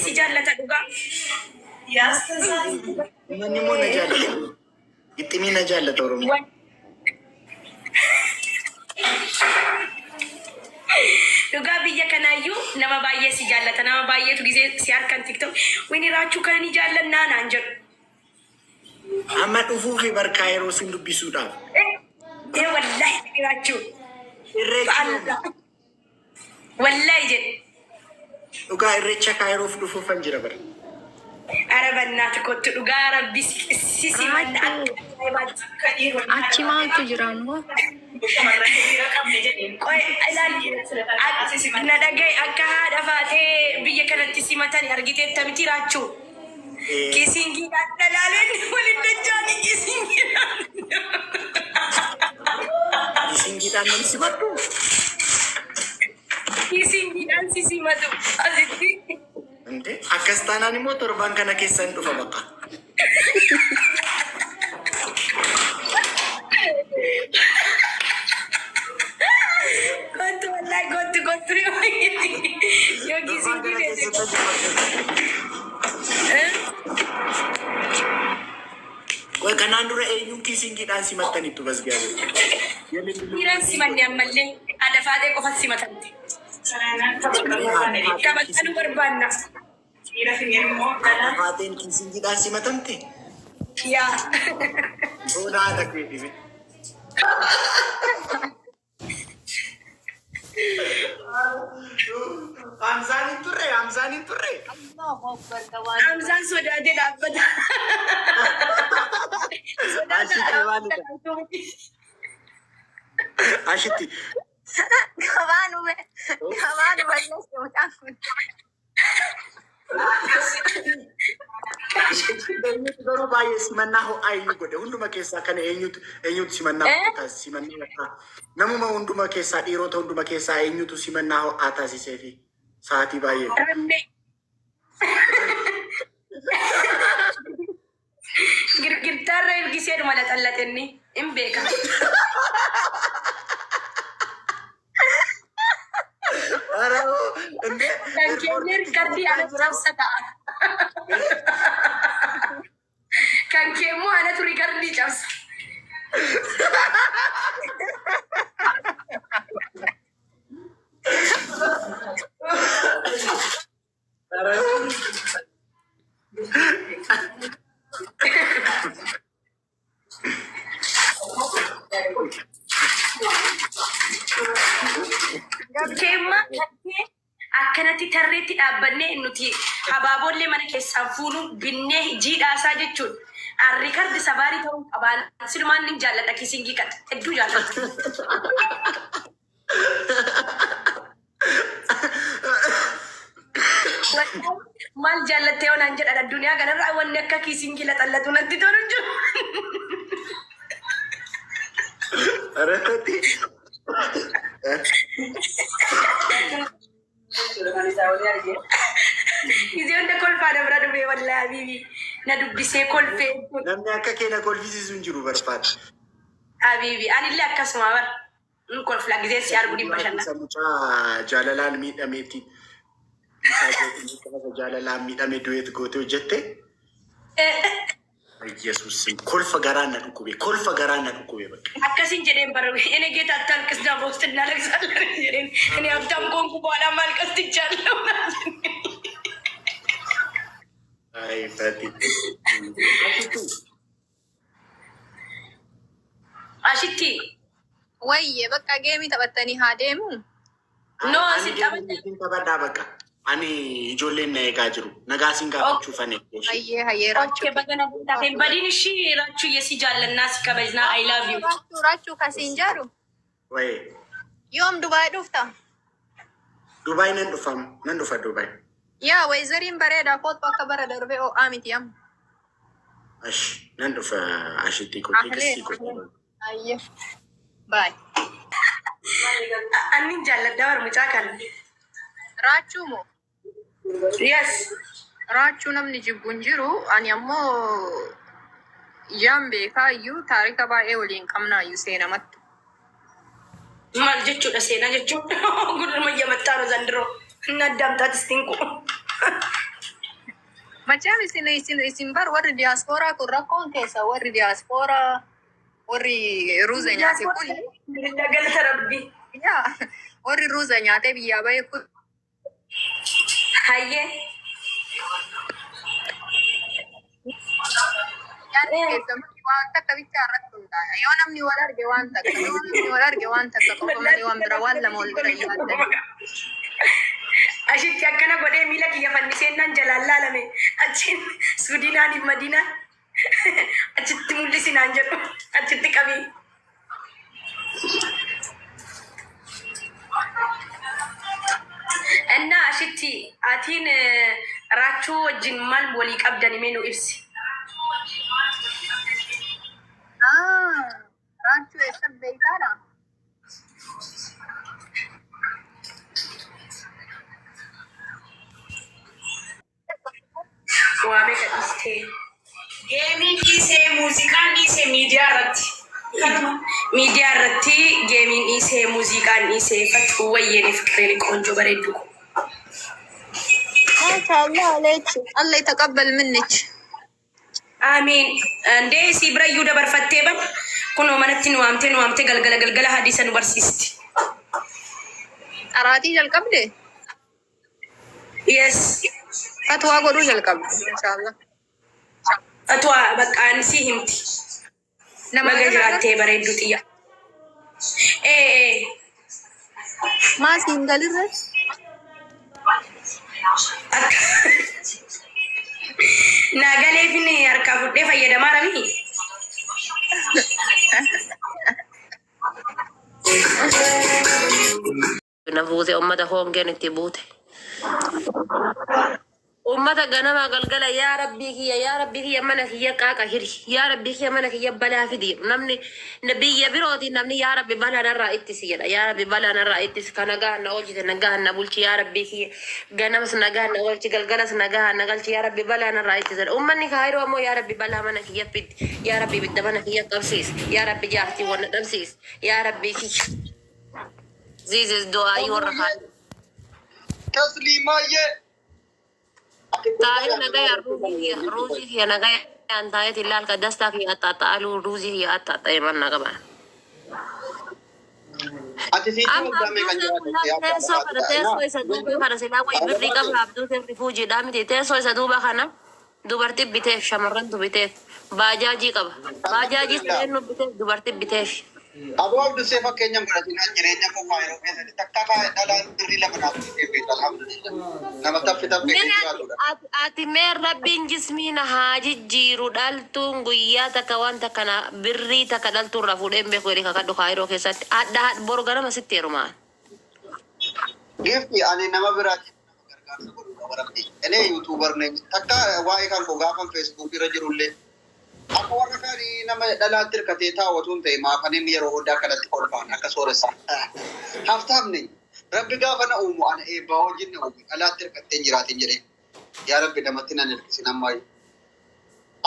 si jaallata dhugaa. Namni immoo na jaallata. Ittimii na jaallata Oromoo. Dhugaa biyya kanaayyuu nama baay'ee si jaallata. Nama baay'eetu gisee si harkan tiktok. Wini raachuu kana ni jaallannaa naan jedhu. Amma dhufuu fi barkaa yeroo sin dubbisuudhaaf. Wallahi raachuu. Irreecha. Wallahi jedhe. Dhugaa irreecha kaayiroof dhufuufan jira bara. Arabannaati kottu dhugaa rabbi sisimanna achi maaltu jiraan moo? Na dhagaye akka haadha faatee biyya kanatti simatanii argiteetta miti raachuu. Kisingiidhaan dhalaaleen waliin dachaanii kisingiidhaan. Kisingiidhaan nan simadhu. Kisingiidhaan si simatu asitti. Akkas taanaan immoo torban kana keessan dhufa bakka. Gontu wallahi gontu yoo Wai kanaan dura eenyuun kisingiidhaan simattaniittu bas gaafate. Dhiiraan simanne ammallee haadha faatee qofa simatamti. Kabajanu barbaanna. Faateen kisingiidhaan simatamte? Yaa. Boona haadha keetiif. Hamzaan turre. Hamzaan sodaatee dhaabbata. Ashitti. Kabaan muudaan kun. Garuu baay'ee simannaa ho'aa eenyu godhe hunduma keessaa kana eenyutu simannaa taasisa namuma hunduma keessaa dhiirota hunduma keessaa eenyutu simannaa ho'aa taasisee fi sa'aatii baay'ee. Girgirtaarra ilgisee dhuma laxallatenni hin beeka. Kan keenya riikardii anatu cabsa ta'a. Kan keemmoo anatu riikardii cabsa. Keemma akkanatti tarreetti dhaabbannee nuti habaabollee mana keessaan fuunu binnee jiidhaasaa jechuun riikardi sabaarii ta'uu qabaan silumaan ni jaalladha kisingii qaba hedduu jaalladha. Maal jaallattee onaan jedhan addunyaa kanarraa wanni akka kisingii laxallatu natti tolu jiru. Izee hunda kolfaa dabra dhufee wallaahi Habiibi na dubbisee kolfee. Namni akka keenya kolfisiisu hin jiru barbaada. Habiibi anillee akkasuma bara kolfla gisee si argu dhibba shanna. Jaalalaan miidhameetti. Jaalalaan miidhamee du'eetu gootee hojjette. Yesuus kolfa garaan na dhukkube bakka. Akkasiin jedheen bara ene geeta attaan qis daaboosti na laksallar jedheen ene abtaan koonku booda maal qasti jaallahu. Ay fati. Ashitti. Wayye bakka geemii taphattanii haa deemu. No asin taphataa bakka. Ani ijoolleen na eegaa jiru. Nagaasiin gaafachuuf ani. Hayyee raachuu. Bagana buutaafeen badiin ishii raachuu yesi jaallannaa si kabajnaa I love you. Raachuu kasiin jedhu. Wayee. Yoom Dubaay dhufta? Dubaay nan dhufa Dubaay. Yaa wayzariin bareedaa kootu akka bara darbee ho'aa miti amma. Ash nan dhufa ashitti kookii Hayyee. Baay. Annin jaalladhaa warmucaa kan. Raachuu moo? Yes. Raachuu namni jibbuun jiru ani ammoo yaan beekaa iyyuu taarika baay'ee waliin qabnaa iyyuu seenamatti. Maal jechuudha seenaa jechuudha. Gurra mayya mattaanu zandiro. Inni addaamtaatis tinku. macam isin bar warri diaspora kun rakkoon keessa warri diaspora warri ruuza nyaate kun Galata Rabbi. yaa warri ruuza nyaate biyyaa bahe kun Hayyee. yaadni keessatti waan takka bichaa irratti hundaa'a. Yoo namni wal arge waan takka qofa malee waan bira waan lama wal bira yaaddan. Ashitti akkana godhee miila kiyya fanniseennan jalaan laalame. Achiin Suudinaan hin Madinaan. Achitti mul'isinaan jedhu. Achitti qabii. እና አሽቲ አቲን ራቹ ወጅን ማል ወሊ ቀብደን ሜኑ ኢብሲ Raachuu eessa beekaadha? ዋሜ ቀዲስቴ ጌሚ ዲሴ ሙዚቃን ዲሴ ሚዲያ ረቲ ጌሚን ዲሴ ሙዚቃን ዲሴ ፈቱ ወየኔ ፍቅሬን ቆንጆ በሬዱ ማሻአላህ አለች። አላህ ይተቀበል ምንች አሜን እንዴ ሲብረዩ ደበርፈቴ በል ኩኖ መነቲ ኑዋምቴ ገልገለ ሀዲሰ ኑ በርሲስቲ አራቲ ጀልቀብደ የስ ፈትዋ ጎዱ ጀልቀብደ ኢንሻአላህ ፈትዋ በቃ አንሲ ሂምቲ ነመገጅራቴ በሬዱ ጥያ ማሲ እንገልረ ናገሌፊን አርካ ፉዴ ፈየደማ ረሚ nafuuse ummata hoongeen itti buute ummata ganama galgala yaa rabbii kiyya mana kiyya qaaqa hiri yaa rabbii kiyya mana kiyya balaa fidi namni biyya birooti namni yaa rabbi balaa narraa ittisi jedha yaa rabbi balaa narraa ittisi ka nagaa na oolchite nagaa na bulchi yaa rabbii kiyya ganamas nagaa na oolchi galgalas nagaa na galchi yaa rabbi balaa narraa ittisi jedha ummanni kaayiroo ammoo yaa rabbi balaa mana kiyya fidi yaa rabbi bidda mana kiyya qabsiis yaa rabbi jaartii wanna dhabsiis yaa rabbii kiyya ziizis du'aayii warra kaan tasliimaayye taa'ee nagaya ruuzii kiyya nagaya an taa'eet ilaal ka dastaa kiyya axxaaxa'aluu ruuzii kiyya axxaaxa'e manna qaba. Teessoo isa duuba kana silaa wayi birrii qaba abduuteen rifuujiidhaa miti teessoo isa duuba kana dubartii biteef shamarrantu biteef baajaajii qaba baajaajii seennu biteef dubartii biteef. Aboo abdusee fakkeenyaan godhatinaan jireenya qofaa yeroo keessatti takka dhalaan birrii lama dhaabbatee beeku alhamdulillah. Nama taffi jiraatudha. Ati mee rabbiin jismiina haa jijjiiru dhaltuun guyyaa takka waan takka birrii takka dhaltuun irraa fuudheen beeku jedhee kakadhu kaayiroo keessatti adda boru ganama sitti heerumaan. Geeffi ani nama biraati gargaarsa godhuudha warabdi. Inni yuutuubar takka waa'ee kan gogaafan feesbuuk irra jirullee. Akka warra kaanii nama dhalaatti hirkatee taawwatuun ta'e maafaniin yeroo hundaa kanatti kolfaan akka sooressa. Haftaamni rabbi gaafa na uumu ana eebbaa wajjin na uumu dhalaatti hirkattee jiraatiin jedhee yaa rabbi namatti nan hirkisin ammaayyu.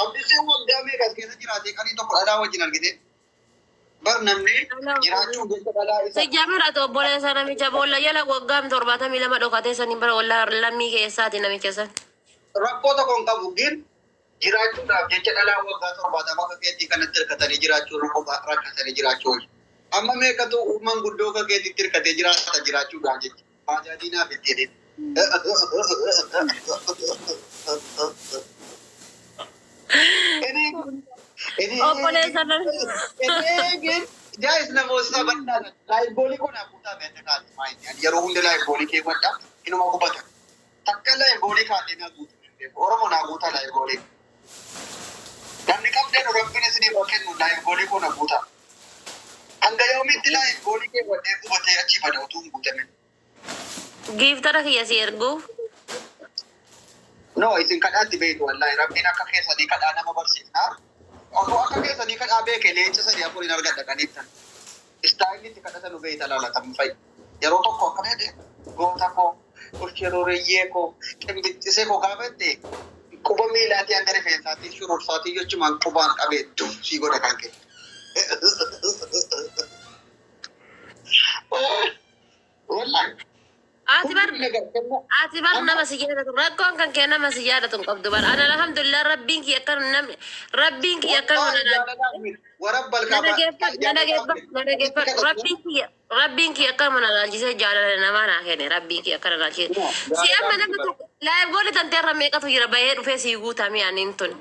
Abdisee waggaa meeqas keessa jiraatee qanii tokko dhalaa wajjin argite bar namni jiraachuu gosa dhalaa isa. Sijjaamira obboleessa namicha boolla jala waggaam 72 dhokatee sanii bara wallaa lammii keessaati namicha san. Rakkoo tokko hin qabu gin jiraachuudhaaf jecha dhalaa waggaa 70 akka keetii kanatti hirkatanii jiraachuu rakkatanii jiraachuu. Amma meeqatu uumaan guddoo akka keetiitti hirkatee jiraachuudhaaf jecha baajaajii naaf itti jedhee. Obboleessa Jaayis namoota bal'aadha. Laayibboolii kun haguutaa beekte kaati maayini. Yeroo hundi laayibboolii kee godha inuma gubata. Takka laayibboolii kaatee naa guutu. Oromoo naa guutaa laayibboolii. Namni qabdee nu rabbiin isinii kennu laayibboolii kun haguutaa. Hanga yoomitti laayibboolii kee godhee gubatee achi bada utuu hin guutamin. giiftara kiyya si ergu. No, isin kadhaatti beektu wallahi rabbiin akka keessanii kadhaa nama barsiifnaa. Osoo akka keessanii kadhaa beeke leenca sadii afuriin argadha qaniittan. Istaayilitti kadhata nu beeyta laalatan fa'i. Yeroo tokko akkana jedhe goota koo, ulcheeroreeyyee koo, qimbixxisee koo gaafette quba miilaatii hanga rifeensaatiin shurursaatii jechumaan qubaan qabeettu sii godha kan kee. Wallahi. ati bar nama si jaadatu rakkoon kan kee nama si jaadatu hin qabdu bar ana alhamdulillah rabbiin kiyya akkan namni rabbiin kiyya akkan rabbiin kiyya akkan mana laalchisee jaalala namaa naa kenne rabbiin kiyya akkana laalchisee si amma namni tokko laayif gooli tanteerra meeqatu jira bahee dhufee sii guutamee aniin tun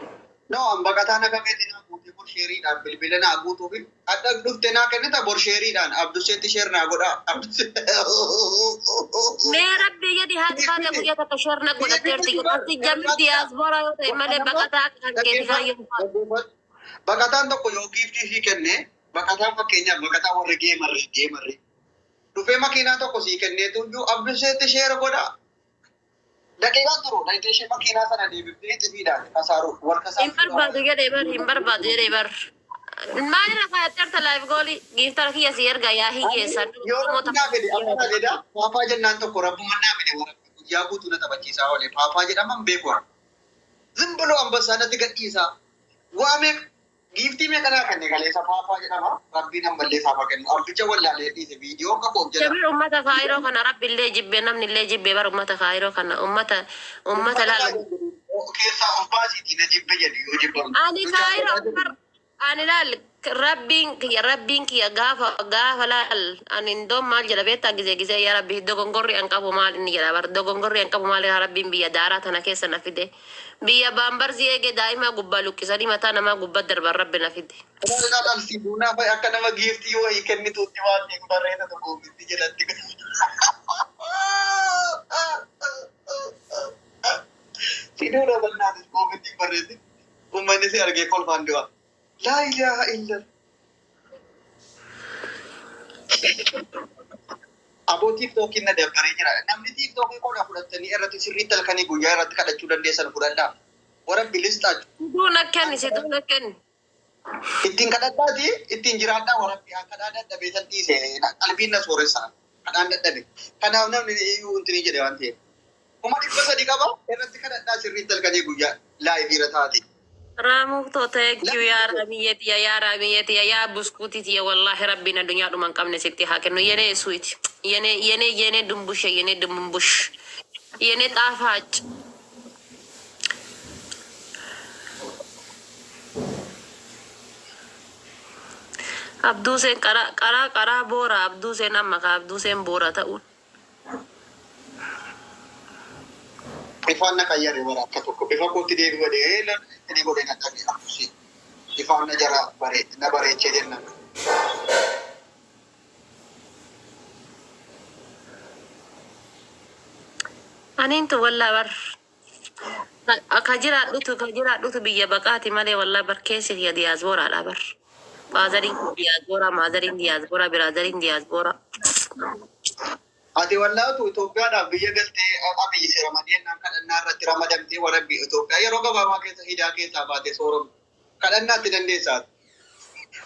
No, bakataan akka keetiin guutee bor sheeriidhaan bilbila naa guutuuf adda dhuftee naa kennita bor sheeriidhaan abdusheetti sheer naa godha. mee rabbii jedhi haati faate guyyaa takka sheer na godhateerti ati jammi diyaasboora yoo ta'e malee baqataa kan keeti kaayyoo Bakataan tokko yoo giiftii sii kenne bakataan fakkeenyaaf bakataan warri geemarri. Dhufee makiinaa tokko sii kenneetu iyyuu abdusheetti sheer godha. Daqiiqaan turu dhayitee makiinaa sana deebiftee xifiidhaan kasaaru warra hin barbaadu jedhee bar hin barbaadu jedhee bar maalirra kaayatteerta laayif gooli giiftara kiyya si erga yaa hiyyeessan yoo naa fedhe akkana jedha paapaa jennaan tokko rabbuma naa fedhe warra guyyaa guutuu na taphachiisaa oole paapaa jedhaman beeku zimbaloo ambassaanatti gadhiisaa waamee giiftii meeqanaa kenne galeessa paapaa jedhama rabbiin ammallee saafa kennu abbicha wallaalee dhiise viidiyoo qabuuf jedha. Jabir ummata kaayiroo kana rabbillee jibbee namni illee jibbee bar ummata kaayiroo kana ummata laala. Keessaa umbaasiitii na jibbe jedhu yoo jibbamu. Ani kaayiroo bar ani laal rabbiin kiyya gaafa laal ani ndoon maal jedha beektaa gisee yaa rabbi dogongorri an qabu maal inni jedha bar dogongorri an qabu maal yaa rabbiin biyya daaraa tana keessa na fide. Biyya baambarzii eege daa'ima gubbaa luqqisanii mataa namaa gubbaa darban rabbi na fide. Sibuunaa fa'i akka nama giiftii wayii kennituutti waan ta'eef barreessa tokko giiftii jalatti. Siduudha bal'aanis koomitii barreessi. Uummanni si argee kolfaan du'a. Laa ilaaha illa. Aboo tiiktookiin na dabbaree jira. Namni tiiktookii qodaa fudhatanii irratti sirriitti halkanii guyyaa irratti kadhachuu dandeessan fudhadhaa. Warra bilistaa. Siduu na kenni. Ittiin kadhadhaati, ittiin jiraadhaa warabbi kadhaa dadhabee san dhiise qalbiin na sooressa. Kadhaan dadhabe. Kanaaf namni iyyuu intinii jedhe waan ta'eef. Kuma 300 qaba irratti kadhadhaa sirriitti halkanii guyyaa laayiviira taati. Raamuu thank you yaa raamiyyetiya yaa buskuutitiya wallaahi rabbiin addunyaa dhuman qabne sitti haa kennu yenee suiti yenee dumbushe yenee dumbush yenee xaafaac abduuseen qaraa boora abduuseen amma ka abduuseen boora ta'uun Ifaan na qayyare bara akka tokko bifa kootti deebi godhee inni godhee na dhabe abduusi. Ifaan na jara na bareechee jenna. Aniintu wallaa bar ka jiraadhutu biyya baqaati malee wallaa bar keessi ya diyaasbooraadha bar. Faazariin diyaasbooraa, maazariin diyaasbooraa, biraazariin diyaasbooraa. Ati wallaatu Itoophiyaadhaaf biyya galtee biyyi si ramadeen kadhannaa irratti ramadamtee warabbi Itoophiyaa yeroo gabaabaa keessa hidhaa keessaa baatee sooromu kadhannaatti dandeessaati.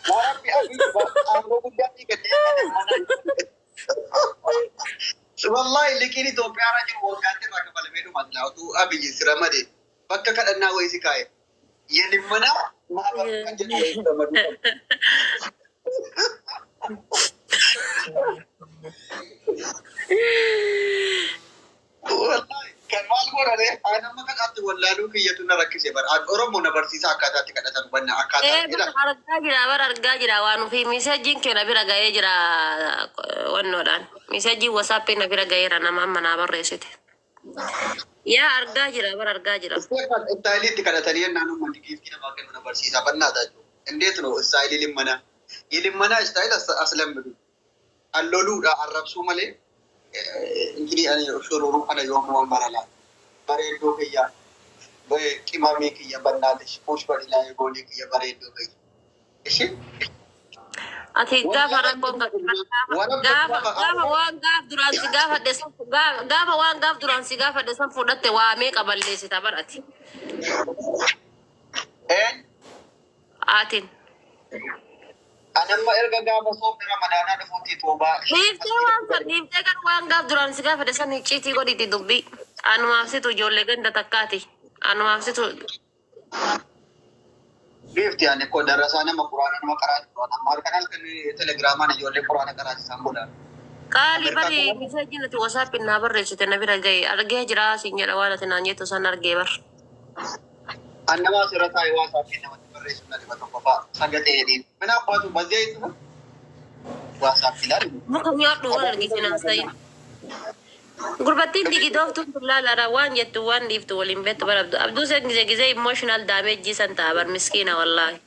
Warabbi aangoo guddaa ni gadhee wallahi liqiin Itoophiyaa irra jiru waggaatti irraa kafalamee dhumas laatu abiyyi si ramadee bakka kadhannaa wayii si kaa'e. Yelimana maaf kan jedhu ramaduu. Kan maal godhane nama kadhaatti wallaaluu kiyyatu na rakkise bara Oromoo na barsiisa akkaataatti kadhatan banna akkaataa argaa jira waan ofii miisajjiin kee na bira ga'ee jira wannoodhaan miisajjiin wasaappii na bira ga'eera nama amma naa barreessite yaa argaa jira istaayiliitti kadhatanii yennaan uummanni giiftii namaa kennu na barsiisa bannaata indeet no istaayilii limmana istaayil aslammidu alloluudha arrabsuu malee injiri ani shururu kana yoomuu ammarala bareeddoo kiyya qimamee kiyya bannaatish puush badilaa goolii kiyya bareeddoo kiyya ishi ati gaafa rakkoon gaafa waan gaaf duraan si gaafadhe san fudhatte waa meeqa balleessita barati atin anamma erga gaafa soofni ramadaanaa dhufuutti toobaa. Dhiiftee kan waan gaaf duraan si gaafa desan icciitii godhiti dubbii. Anumaafsitu ijoollee ganda takkaati. Anumaafsitu. Dhiifti ani koo darasaa nama quraana nama qaraati nama halkan telegiraamaan ijoollee quraana qaraati isaan godhan. Kali bari bisa jinati WhatsApp na barreessite na bira gahe argee jira siin jedha waan ati naan jettu san argee bar. Annama asirratti taa'ee waasaapii namatti barreessuun na dhibba tokko fa'a. Sagatee hedhiin. Mana abbaatu bazzee itti waasaapii laali. Muka nyaadhu waan argisinan sayi. Gurbattiin digidooftun tullaalara waan jettu waan dhiiftu waliin beektu bara abduu sen gizee emotional damage san ta'a bar miskiina wallaahi.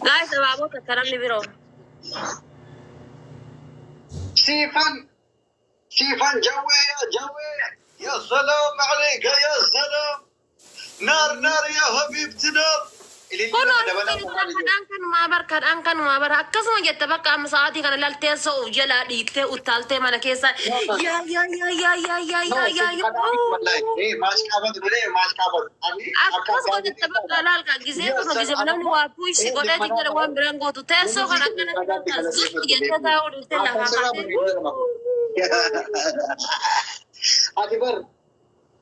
Gaa'is abaabota akka namni biroo. سيفان جوي يا جوي يا سلام عليك يا سلام نار نار يا حبيبتي نار Kun kadhaan kanumaa bara akkasuma jette bakka amma sa'aatii kana laltee so'uuf jalaa dhiittee uttaaltee mana keessa akkasuma jette bakka laalka gisee kun gisee namni waa puushi godheeti jedhe waan biraan gootu teessoo kan akkana zustu jettee taa'uu dhiittee lafaa kaatee. Ati bar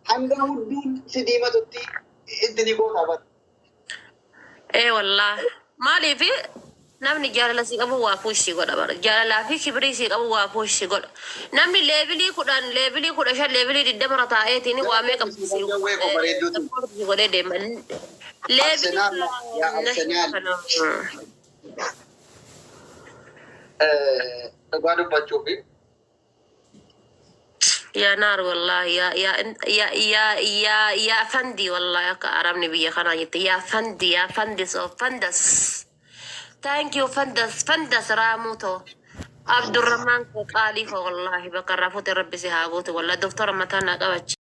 hanga hunduu si diimatutti itti ni goota bar. Wallah maaliif namni jaalala si qabu waa puushi godha bara jaalalaa fi kibrii si qabu waa puushi godha namni leebilii 10 leebilii 15 leebilii 20 irra taa'eetiin waa meeqa godhee deema Dhugaa dubbachuufi يا نار والله يا فندي والله يا كأرامني بيا خنا يا فندي سو فندس ثانك يو فندس راموتو عبد الرحمن قالي والله بكرفوت ربي سهابوت والله دكتور متانا قبتش